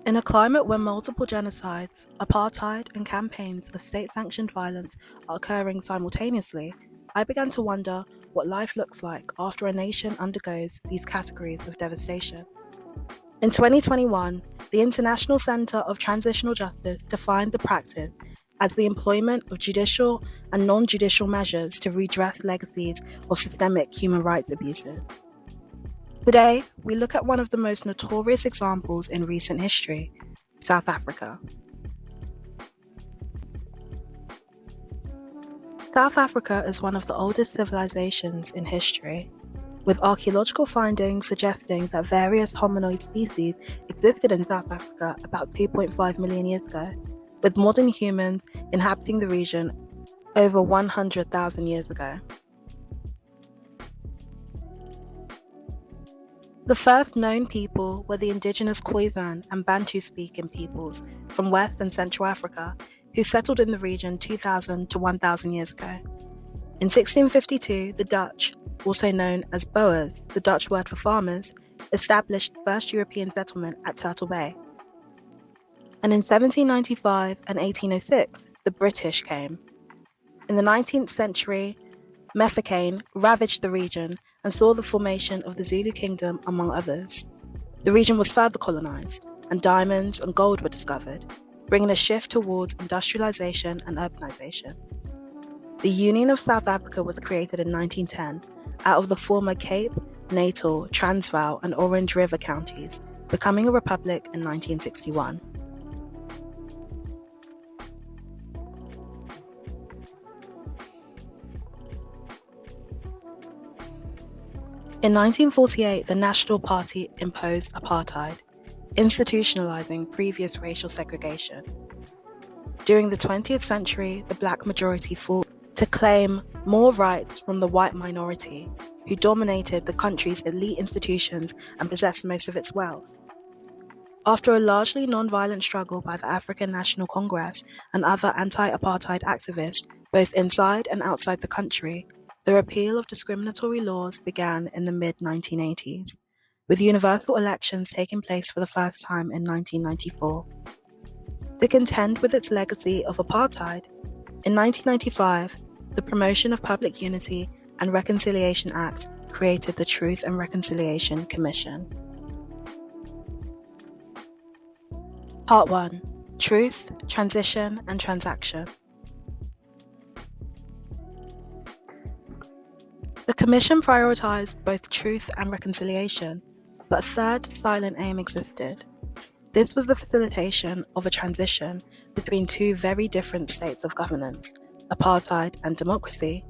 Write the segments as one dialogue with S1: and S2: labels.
S1: In a climate where multiple genocides, apartheid, and campaigns of state-sanctioned violence are occurring simultaneously, I began to wonder what life looks like after a nation undergoes these categories of devastation. In 2021, the International Center of Transitional Justice defined the practice as the employment of judicial and non-judicial measures to redress legacies of systemic human rights abuses. Today, we look at one of the most notorious examples in recent history, South Africa. South Africa is one of the oldest civilizations in history, with archaeological findings suggesting that various hominoid species existed in South Africa about 2.5 million years ago, with modern humans inhabiting the region over 100,000 years ago. The first known people were the indigenous Khoisan and Bantu-speaking peoples from West and Central Africa who settled in the region 2,000 to 1,000 years ago. In 1652, the Dutch, also known as Boers, the Dutch word for farmers, established the first European settlement at Turtle Bay. And in 1795 and 1806, the British came. In the 19th century, Mafeking ravaged the region and saw the formation of the Zulu kingdom, among others. The region was further colonized, and diamonds and gold were discovered, bringing a shift towards industrialization and urbanization. The Union of South Africa was created in 1910 out of the former Cape, Natal, Transvaal, and Orange River counties, becoming a republic in 1961. In 1948, the National Party imposed apartheid, institutionalizing previous racial segregation. During the 20th century, the black majority fought to claim more rights from the white minority, who dominated the country's elite institutions and possessed most of its wealth. After a largely non-violent struggle by the African National Congress and other anti-apartheid activists, both inside and outside the country, the repeal of discriminatory laws began in the mid-1980s, with universal elections taking place for the first time in 1994. To contend with its legacy of apartheid, in 1995, the Promotion of Public Unity and Reconciliation Act created the Truth and Reconciliation Commission. Part 1. Truth, Transition, and Transaction. The Commission prioritized both truth and reconciliation, but a third silent aim existed. This was the facilitation of a transition between two very different states of governance, apartheid and democracy.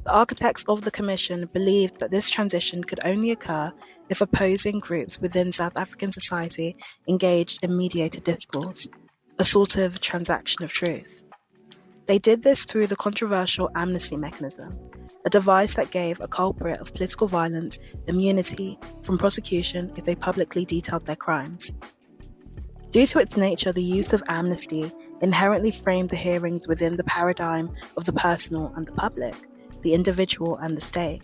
S1: The architects of the Commission believed that this transition could only occur if opposing groups within South African society engaged in mediated discourse, a sort of transaction of truth. They did this through the controversial amnesty mechanism, a device that gave a culprit of political violence immunity from prosecution if they publicly detailed their crimes. Due to its nature, the use of amnesty inherently framed the hearings within the paradigm of the personal and the public, the individual and the state.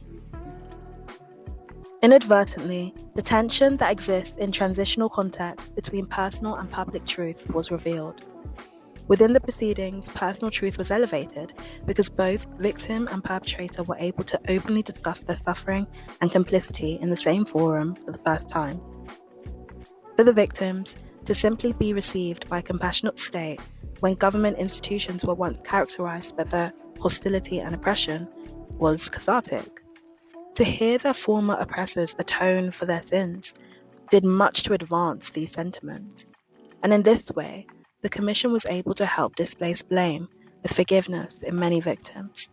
S1: Inadvertently, the tension that exists in transitional contexts between personal and public truth was revealed. Within the proceedings, personal truth was elevated because both victim and perpetrator were able to openly discuss their suffering and complicity in the same forum for the first time. For the victims, to simply be received by a compassionate state when government institutions were once characterized by their hostility and oppression was cathartic. To hear their former oppressors atone for their sins did much to advance these sentiments, and in this way, the Commission was able to help displace blame with forgiveness in many victims.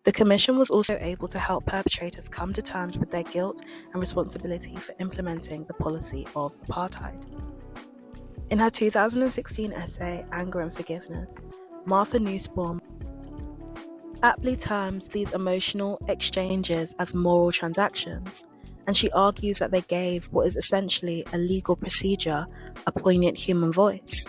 S1: The Commission was also able to help perpetrators come to terms with their guilt and responsibility for implementing the policy of apartheid. In her 2016 essay, Anger and Forgiveness, Martha Nussbaum aptly terms these emotional exchanges as moral transactions, and she argues that they gave what is essentially a legal procedure a poignant human voice.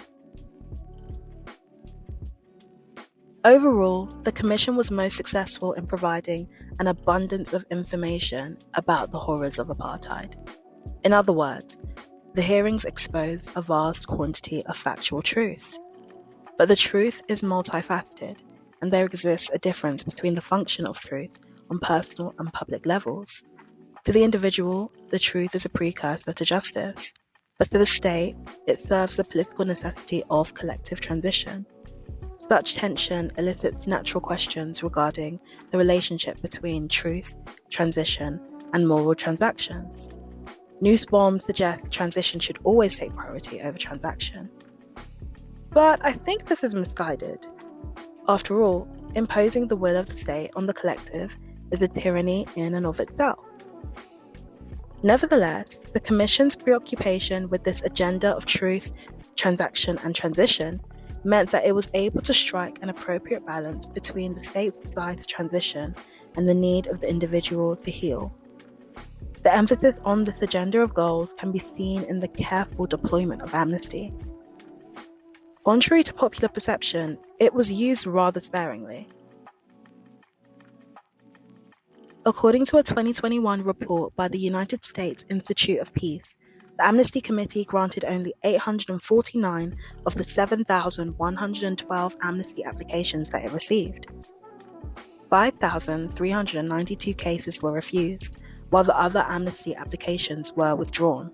S1: Overall, the Commission was most successful in providing an abundance of information about the horrors of apartheid. In other words, The hearings expose a vast quantity of factual truth. But the truth is multifaceted, and there exists a difference between the function of truth on personal and public levels. To the individual, the truth is a precursor to justice, but to the state, it serves the political necessity of collective transition. Such tension elicits natural questions regarding the relationship between truth, transition, and moral transactions. Nussbaum suggests transition should always take priority over transaction. But I think this is misguided. After all, imposing the will of the state on the collective is a tyranny in and of itself. Nevertheless, the Commission's preoccupation with this agenda of truth, transaction, and transition meant that it was able to strike an appropriate balance between the state's desire to transition and the need of the individual to heal. The emphasis on this agenda of goals can be seen in the careful deployment of amnesty. Contrary to popular perception, it was used rather sparingly. According to a 2021 report by the United States Institute of Peace, the Amnesty Committee granted only 849 of the 7,112 amnesty applications that it received. 5,392 cases were refused, while the other amnesty applications were withdrawn.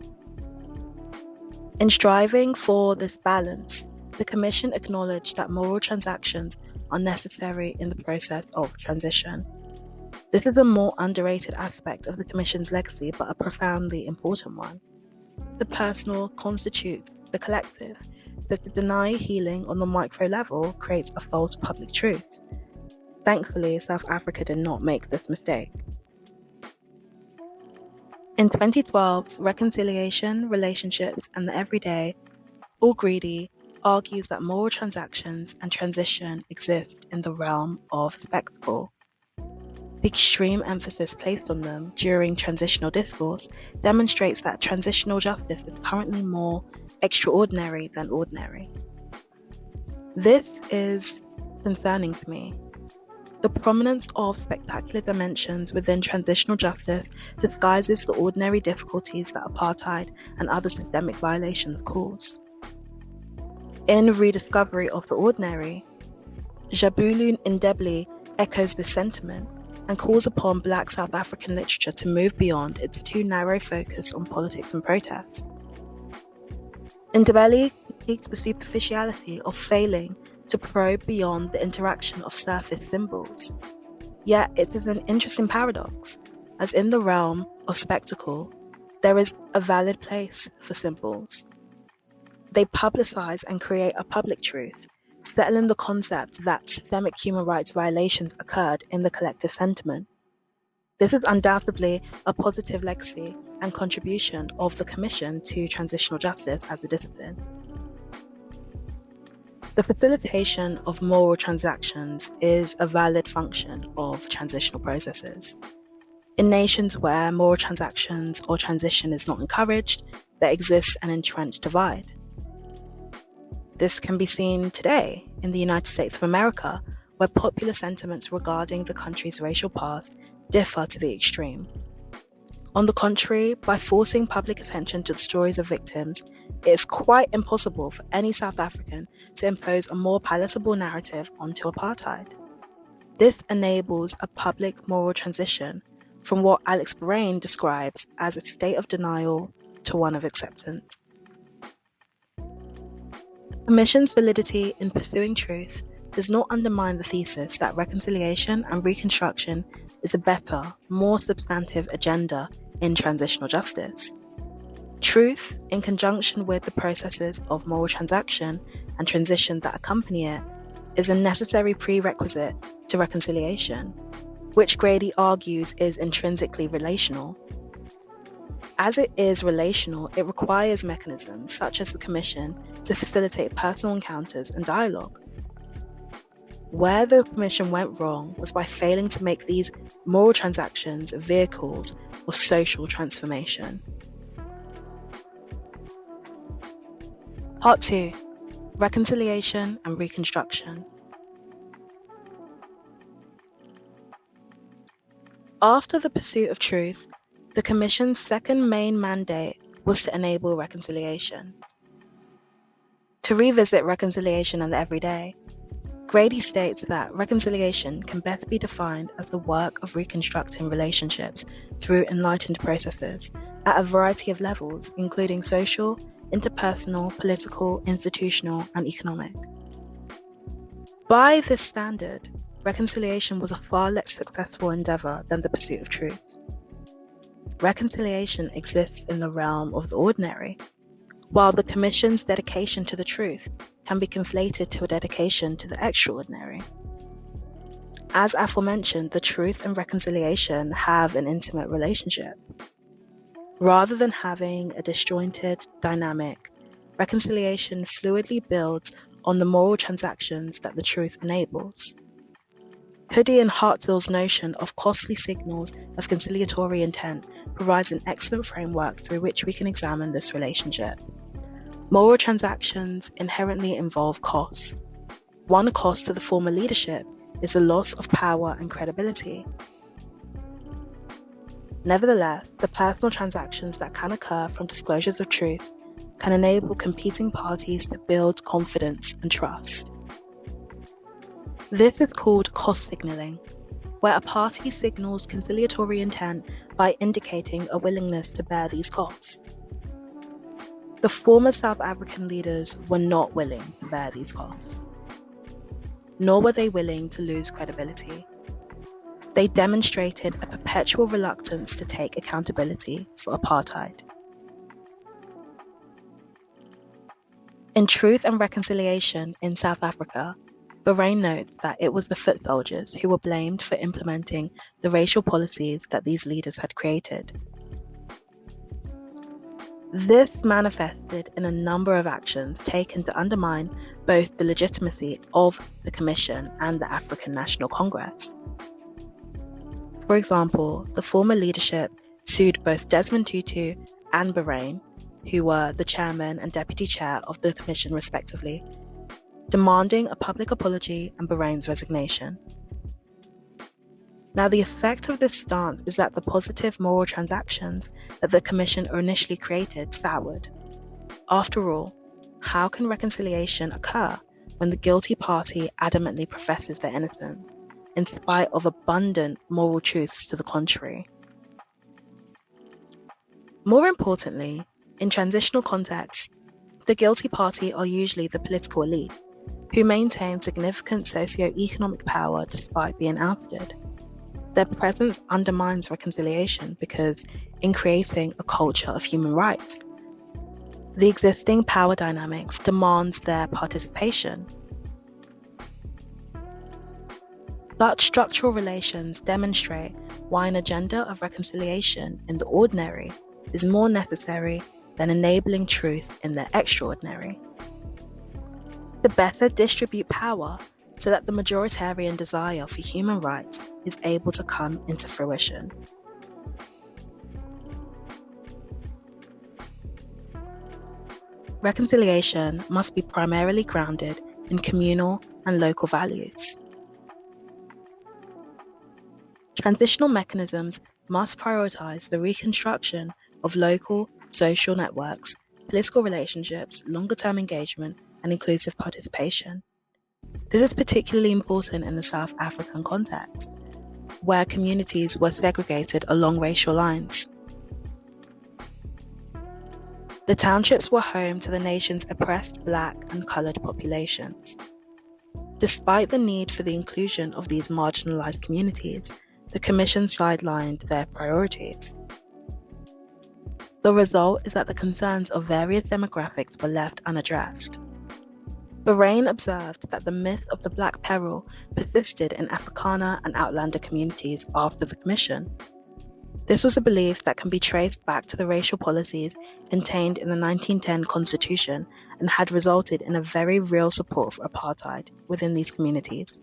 S1: In striving for this balance, the Commission acknowledged that moral transactions are necessary in the process of transition. This is a more underrated aspect of the Commission's legacy, but a profoundly important one. The personal constitutes the collective, so to deny healing on the micro level creates a false public truth. Thankfully, South Africa did not make this mistake. In 2012's Reconciliation, Relationships, and the Everyday, All Greedy argues that moral transactions and transition exist in the realm of spectacle. The extreme emphasis placed on them during transitional discourse demonstrates that transitional justice is currently more extraordinary than ordinary. This is concerning to me. The prominence of spectacular dimensions within transitional justice disguises the ordinary difficulties that apartheid and other systemic violations cause. In Rediscovery of the Ordinary, Jabulu Ndebele echoes this sentiment and calls upon Black South African literature to move beyond its too narrow focus on politics and protest. Ndebele critiques the superficiality of failing to probe beyond the interaction of surface symbols. Yet it is an interesting paradox, as in the realm of spectacle, there is a valid place for symbols. They publicize and create a public truth, settling the concept that systemic human rights violations occurred in the collective sentiment. This is undoubtedly a positive legacy and contribution of the Commission to transitional justice as a discipline. The facilitation of moral transactions is a valid function of transitional processes. In nations where moral transactions or transition is not encouraged, there exists an entrenched divide. This can be seen today in the United States of America, where popular sentiments regarding the country's racial past differ to the extreme. On the contrary, by forcing public attention to the stories of victims, it is quite impossible for any South African to impose a more palatable narrative onto apartheid. This enables a public moral transition from what Alex Brain describes as a state of denial to one of acceptance. The Commission's validity in pursuing truth does not undermine the thesis that reconciliation and reconstruction is a better, more substantive agenda in transitional justice. Truth, in conjunction with the processes of moral transaction and transition that accompany it, is a necessary prerequisite to reconciliation, which Grady argues is intrinsically relational. As it is relational, it requires mechanisms such as the Commission to facilitate personal encounters and dialogue. Where the Commission went wrong was by failing to make these moral transactions vehicles of social transformation. Part 2. Reconciliation and Reconstruction. After the pursuit of truth, the Commission's second main mandate was to enable reconciliation. To revisit reconciliation and the everyday, Grady states that reconciliation can best be defined as the work of reconstructing relationships through enlightened processes at a variety of levels, including social, interpersonal, political, institutional, and economic. By this standard, reconciliation was a far less successful endeavor than the pursuit of truth. Reconciliation exists in the realm of the ordinary, while the Commission's dedication to the truth can be conflated to a dedication to the extraordinary. As aforementioned, the truth and reconciliation have an intimate relationship. Rather than having a disjointed dynamic, reconciliation fluidly builds on the moral transactions that the truth enables. Hoodie and Hartzell's notion of costly signals of conciliatory intent provides an excellent framework through which we can examine this relationship. Moral transactions inherently involve costs. One cost to the former leadership is the loss of power and credibility. Nevertheless, the personal transactions that can occur from disclosures of truth can enable competing parties to build confidence and trust. This is called cost signaling, where a party signals conciliatory intent by indicating a willingness to bear these costs. The former South African leaders were not willing to bear these costs, nor were they willing to lose credibility. They demonstrated a perpetual reluctance to take accountability for apartheid. In Truth and Reconciliation in South Africa, Bahrain notes that it was the foot soldiers who were blamed for implementing the racial policies that these leaders had created. This manifested in a number of actions taken to undermine both the legitimacy of the Commission and the African National Congress. For example, the former leadership sued both Desmond Tutu and Bahrain, who were the chairman and deputy chair of the Commission respectively, demanding a public apology and Bahrain's resignation. Now, the effect of this stance is that the positive moral transactions that the Commission initially created soured. After all, how can reconciliation occur when the guilty party adamantly professes their innocence, in spite of abundant moral truths to the contrary? More importantly, in transitional contexts, the guilty party are usually the political elite, who maintain significant socio-economic power despite being ousted. Their presence undermines reconciliation because, in creating a culture of human rights, the existing power dynamics demands their participation. Such structural relations demonstrate why an agenda of reconciliation in the ordinary is more necessary than enabling truth in the extraordinary. To better distribute power so that the majoritarian desire for human rights is able to come into fruition. Reconciliation must be primarily grounded in communal and local values. Transitional mechanisms must prioritize the reconstruction of local social networks, political relationships, longer-term engagement, and inclusive participation. This is particularly important in the South African context, where communities were segregated along racial lines. The townships were home to the nation's oppressed Black and coloured populations. Despite the need for the inclusion of these marginalised communities, the Commission sidelined their priorities. The result is that the concerns of various demographics were left unaddressed. Bahrain observed that the myth of the Black Peril persisted in Afrikaner and Outlander communities after the Commission. This was a belief that can be traced back to the racial policies contained in the 1910 Constitution and had resulted in a very real support for apartheid within these communities.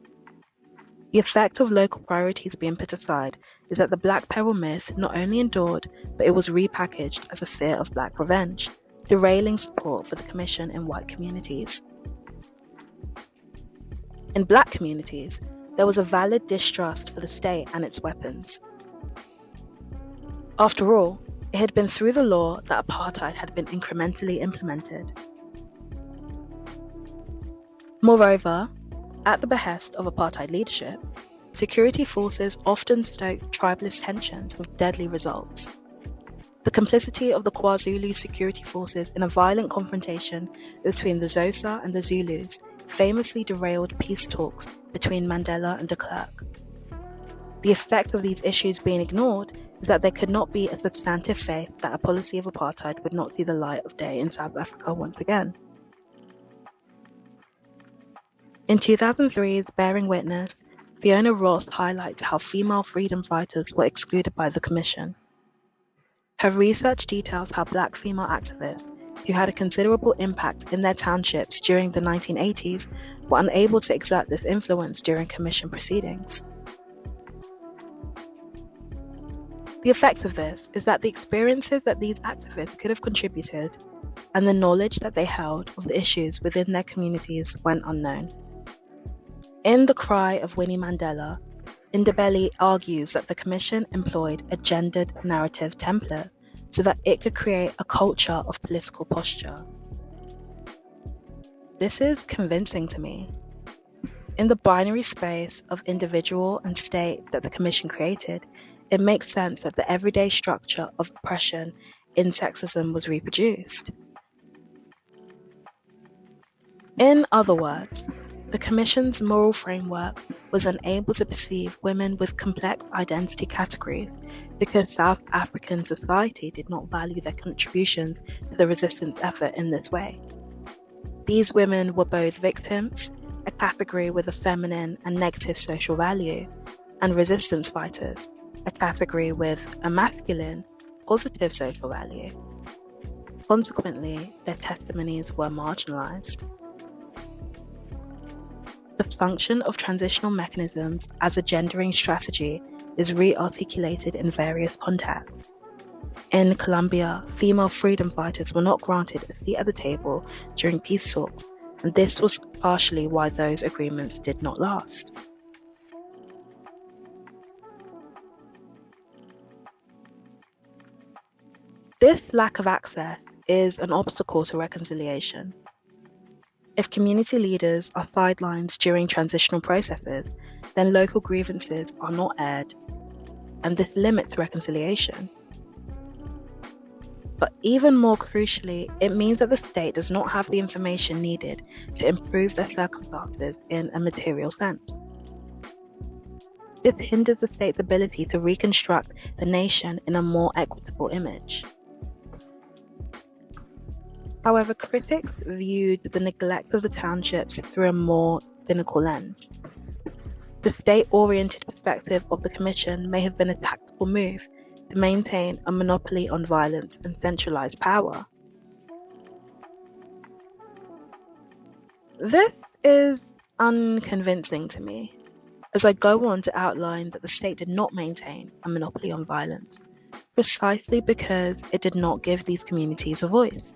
S1: The effect of local priorities being put aside is that the Black Peril myth not only endured, but it was repackaged as a fear of Black revenge, derailing support for the Commission in white communities. In Black communities, there was a valid distrust for the state and its weapons. After all, It had been through the law that apartheid had been incrementally implemented. Moreover, at the behest of apartheid leadership, security forces often stoked tribalist tensions with deadly results. The complicity of the KwaZulu security forces in a violent confrontation between the Xhosa and the Zulus famously derailed peace talks between Mandela and de Klerk. The effect of these issues being ignored is that there could not be a substantive faith that a policy of apartheid would not see the light of day in South Africa once again. In 2003's Bearing Witness, Fiona Ross highlights how female freedom fighters were excluded by the Commission. Her research details how Black female activists, who had a considerable impact in their townships during the 1980s, were unable to exert this influence during Commission proceedings. The effect of this is that the experiences that these activists could have contributed and the knowledge that they held of the issues within their communities went unknown. In The Cry of Winnie Mandela, Ndebele argues that the Commission employed a gendered narrative template so that it could create a culture of political posture. This is convincing to me. In the binary space of individual and state that the Commission created, it makes sense that the everyday structure of oppression in sexism was reproduced. In other words, the Commission's moral framework was unable to perceive women with complex identity categories because South African society did not value their contributions to the resistance effort in this way. These women were both victims, a category with a feminine and negative social value, and resistance fighters, a category with a masculine, positive social value. Consequently, their testimonies were marginalized. The function of transitional mechanisms as a gendering strategy is re-articulated in various contexts. In Colombia, female freedom fighters were not granted a seat at the table during peace talks, and this was partially why those agreements did not last. This lack of access is an obstacle to reconciliation. If community leaders are sidelined during transitional processes, then local grievances are not aired, and this limits reconciliation. But even more crucially, it means that the state does not have the information needed to improve their circumstances in a material sense. This hinders the state's ability to reconstruct the nation in a more equitable image. However, critics viewed the neglect of the townships through a more cynical lens. The state-oriented perspective of the Commission may have been a tactical move to maintain a monopoly on violence and centralized power. This is unconvincing to me, as I go on to outline that the state did not maintain a monopoly on violence, precisely because it did not give these communities a voice.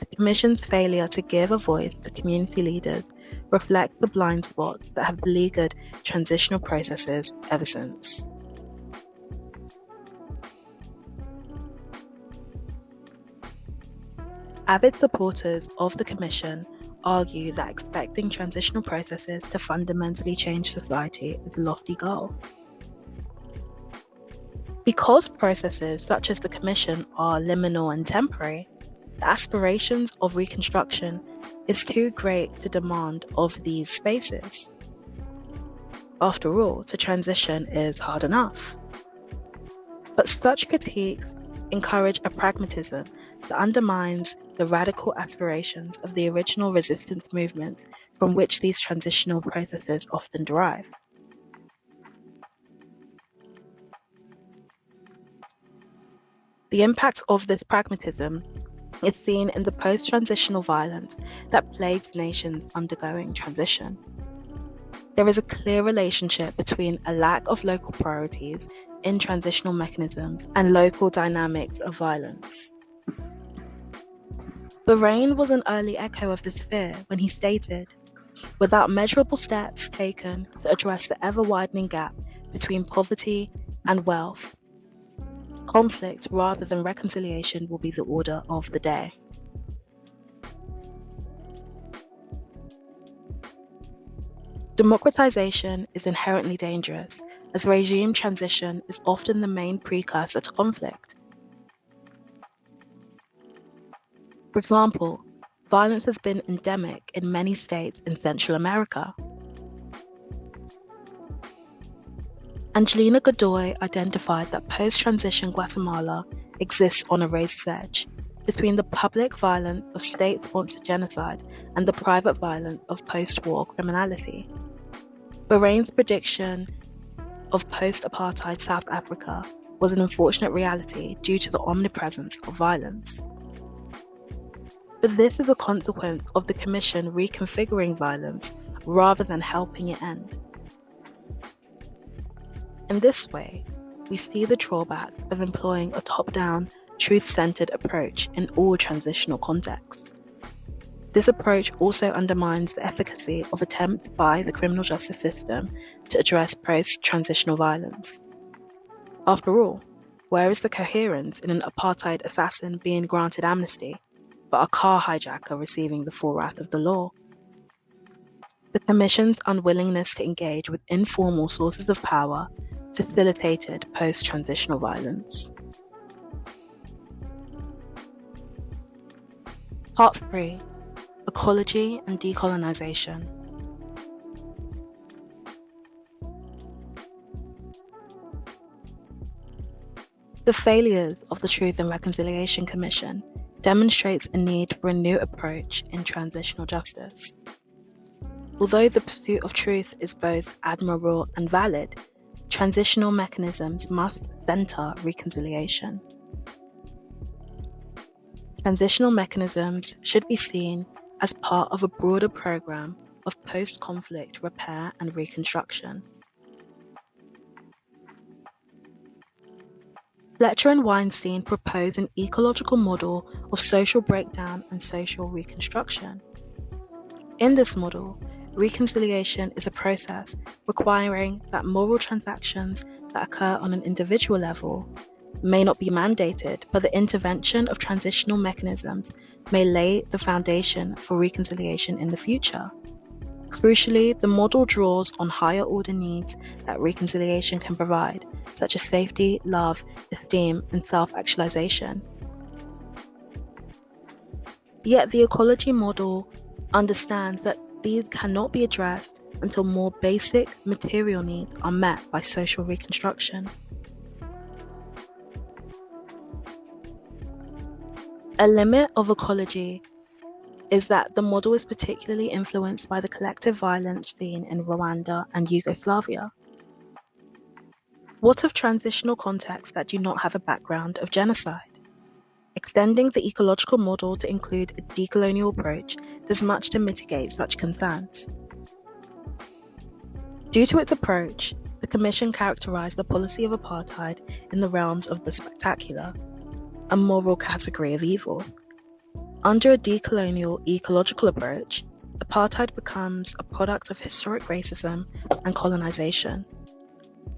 S1: The Commission's failure to give a voice to community leaders reflects the blind spots that have beleaguered transitional processes ever since. Avid supporters of the Commission argue that expecting transitional processes to fundamentally change society is a lofty goal. Because processes such as the Commission are liminal and temporary, the aspirations of reconstruction is too great to demand of these spaces. After all, to transition is hard enough. But such critiques encourage a pragmatism that undermines the radical aspirations of the original resistance movement from which these transitional processes often derive. The impact of this pragmatism is seen in the post-transitional violence that plagues nations undergoing transition. There is a clear relationship between a lack of local priorities in transitional mechanisms and local dynamics of violence. Bahrain was an early echo of this fear when he stated, "Without measurable steps taken to address the ever-widening gap between poverty and wealth, Conflict rather than reconciliation will be the order of the day. Democratization is inherently dangerous, as regime transition is often the main precursor to conflict. For example, violence has been endemic in many states in Central America. Angelina Godoy identified that post-transition Guatemala exists on a razor's edge between the public violence of state-sponsored genocide and the private violence of post-war criminality. Bahrain's prediction of post-apartheid South Africa was an unfortunate reality due to the omnipresence of violence. But this is a consequence of the Commission reconfiguring violence rather than helping it end. In this way, we see the drawbacks of employing a top-down, truth-centered approach in all transitional contexts. This approach also undermines the efficacy of attempts by the criminal justice system to address post-transitional violence. After all, where is the coherence in an apartheid assassin being granted amnesty, but a car hijacker receiving the full wrath of the law? The Commission's unwillingness to engage with informal sources of power facilitated post-transitional violence. Part 3. Ecology and Decolonization. The failures of the Truth and Reconciliation Commission demonstrates a need for a new approach in transitional justice. Although the pursuit of truth is both admirable and valid, transitional mechanisms must center reconciliation. Transitional mechanisms should be seen as part of a broader program of post-conflict repair and reconstruction. Fletcher and Weinstein propose an ecological model of social breakdown and social reconstruction. In this model, reconciliation is a process requiring that moral transactions that occur on an individual level may not be mandated, but the intervention of transitional mechanisms may lay the foundation for reconciliation in the future. Crucially, the model draws on higher order needs that reconciliation can provide, such as safety, love, esteem, and self-actualization. Yet the ecology model understands that these cannot be addressed until more basic material needs are met by social reconstruction. A limit of ecology is that the model is particularly influenced by the collective violence seen in Rwanda and Yugoslavia. What of transitional contexts that do not have a background of genocide? Extending the ecological model to include a decolonial approach does much to mitigate such concerns. Due to its approach, the Commission characterized the policy of apartheid in the realms of the spectacular, a moral category of evil. Under a decolonial ecological approach, apartheid becomes a product of historic racism and colonization.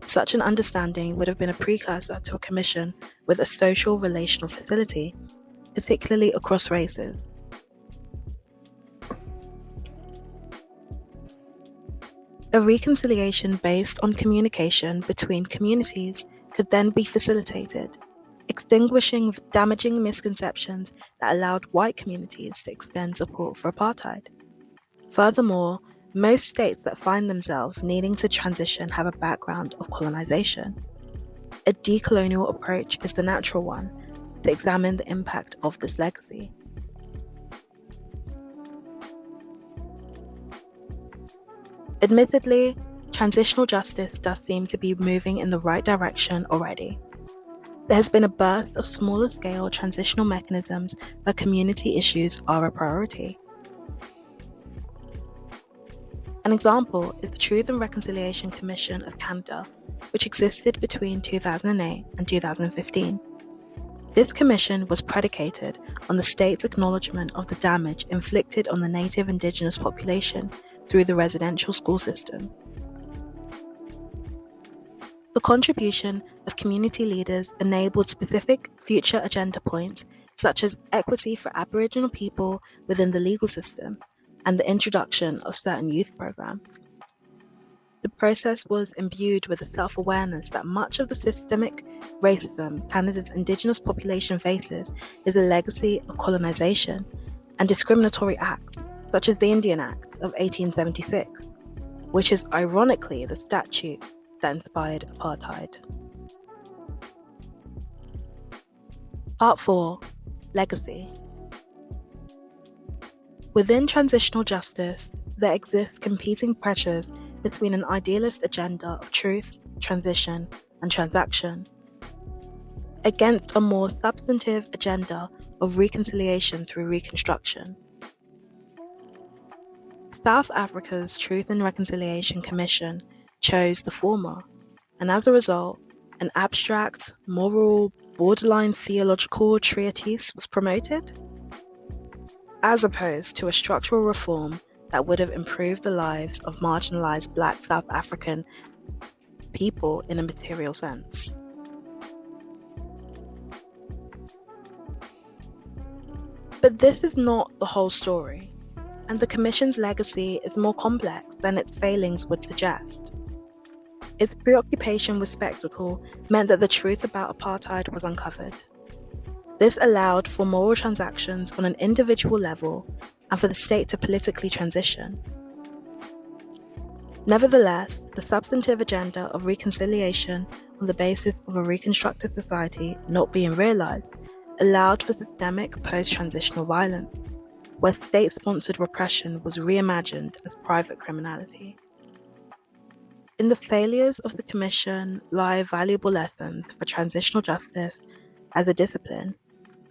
S1: Such an understanding would have been a precursor to a commission with a social relational facility, particularly across races. A reconciliation based on communication between communities could then be facilitated, extinguishing damaging misconceptions that allowed white communities to extend support for apartheid. Furthermore, most states that find themselves needing to transition have a background of colonization. A decolonial approach is the natural one to examine the impact of this legacy. Admittedly, transitional justice does seem to be moving in the right direction already. There has been a birth of smaller-scale transitional mechanisms where community issues are a priority. An example is the Truth and Reconciliation Commission of Canada, which existed between 2008 and 2015. This commission was predicated on the state's acknowledgement of the damage inflicted on the native indigenous population through the residential school system. The contribution of community leaders enabled specific future agenda points, such as equity for Aboriginal people within the legal system and the introduction of certain youth programs. The process was imbued with a self-awareness that much of the systemic racism Canada's Indigenous population faces is a legacy of colonisation and discriminatory acts, such as the Indian Act of 1876, which is ironically the statute that inspired apartheid. Part 4. Legacy. Within transitional justice, there exist competing pressures between an idealist agenda of truth, transition, and transaction, against a more substantive agenda of reconciliation through reconstruction. South Africa's Truth and Reconciliation Commission chose the former, and as a result, an abstract, moral, borderline theological treatise was promoted, as opposed to a structural reform that would have improved the lives of marginalized Black South African people in a material sense. But this is not the whole story, and the Commission's legacy is more complex than its failings would suggest. Its preoccupation with spectacle meant that the truth about apartheid was uncovered. This allowed for moral transactions on an individual level and for the state to politically transition. Nevertheless, the substantive agenda of reconciliation on the basis of a reconstructed society not being realized allowed for systemic post-transitional violence, where state-sponsored repression was reimagined as private criminality. In the failures of the Commission lie valuable lessons for transitional justice as a discipline,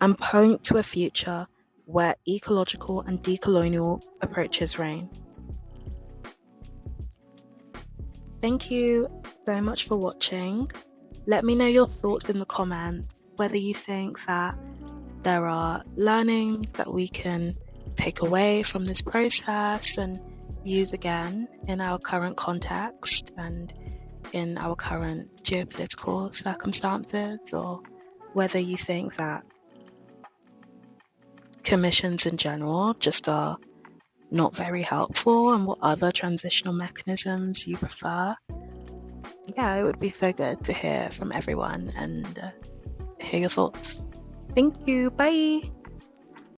S1: and point to a future where ecological and decolonial approaches reign. Thank you very much for watching. Let me know your thoughts in the comments, whether you think that there are learnings that we can take away from this process and use again in our current context and in our current geopolitical circumstances, or whether you think that commissions in general just are not very helpful, and what other transitional mechanisms you prefer. Yeah, it would be so good to hear from everyone and hear your thoughts. Thank you. Bye.